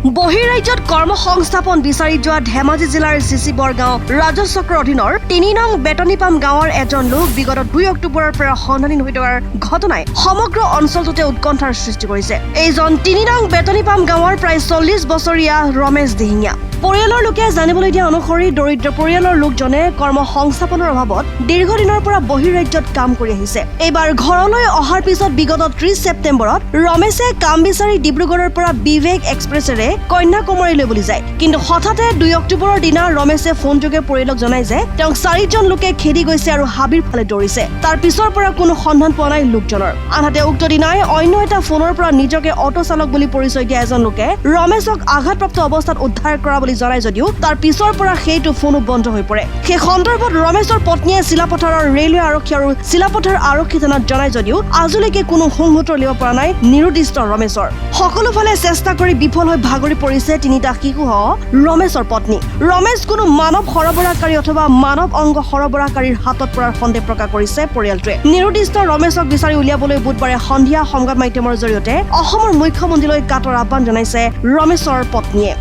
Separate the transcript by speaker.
Speaker 1: বহিৰাজ্যত কৰ্মসংস্থাপন বিচাৰি যোৱা ধেমাজি জিলাৰ চিচিবৰ গাঁও ৰাজচক্ৰৰ অধীনৰ ৩ নং বেতনিপাম গাঁৱৰ এজন লোক বিগত ২ অক্টোবৰৰ পৰা সন্ধানহীন হৈ থকাৰ ঘটনাই সমগ্ৰ অঞ্চলটোতে উৎকণ্ঠাৰ সৃষ্টি কৰিছে। এইজন ৩ নং বেতনিপাম গাঁৱৰ প্ৰায় ৪০ বছৰীয়া ৰমেশ দিহিঙীয়া। পৰিয়ালৰ লোকে জানিবলৈ দিয়া অনুসৰি দৰিদ্ৰ পৰিয়ালৰ লোকজনে কৰ্মসংস্থাপনৰ অভাৱত দীৰ্ঘদিনৰ পৰা বহিৰাজ্যত কাম কৰি আহিছে। এইবাৰ ঘৰলৈ অহাৰ পিছত বিগত ৩০ ছেপ্টেম্বৰত ৰমেশে কাম বিচাৰি ডিব্ৰুগড়ৰ পৰা বিবেক এক্সপ্ৰেছেৰে কন্যাকুমাৰীলৈ বুলি যায়। কিন্তু হঠাতে ২ অক্টোবৰৰ দিনা ৰমেশে ফোনযোগে পৰিয়ালক জনায় যে তেওঁক ৪জন লোকে খেদি গৈছে আৰু হাবিৰ ফালে দৌৰিছে। তাৰ পিছৰ পৰা কোনো সন্ধান পোৱা নাই লোকজনৰ। আনহাতে উক্ত দিনাই অন্য এটা ফোনৰ পৰা নিজকে অটো চালক বুলি পৰিচয় দিয়া এজন লোকে ৰমেশক আঘাতপ্ৰাপ্ত অৱস্থাত উদ্ধাৰ কৰা বুলি জনায় যদিও তাৰ পিছৰ পৰা সেইটো ফোনো বন্ধ হৈ পৰে। সেই সন্দৰ্ভত ৰমেশৰ পত্নীয়ে চিলাপথাৰৰ ৰেলৱে আৰক্ষী আৰু চিলাপথাৰ আৰক্ষী থানাত জনায় যদিও আজিলৈকে কোনো সংহত উলিয়াব পৰা নাই নিৰুদ্দিষ্ট ৰমেশৰ। সকলোফালে চেষ্টা কৰি বিফল হৈ ভাগৰি পৰিছে ৩টা শিশুসহ ৰমেশৰ পত্নী। ৰমেশ কোনো মানৱ সৰবৰাহকাৰী অথবা মানৱ অংগ সৰবৰাহকাৰীৰ হাতত পৰাৰ সন্দেহ প্ৰকাশ কৰিছে পৰিয়ালটোৱে। নিৰুদ্দিষ্ট ৰমেশক বিচাৰি উলিয়াবলৈ বুধবাৰে সন্ধিয়া সংবাদ মাধ্যমৰ জৰিয়তে অসমৰ মুখ্যমন্ত্ৰীলৈ কাটৰ আহ্বান জনাইছে ৰমেশৰ পত্নীয়ে।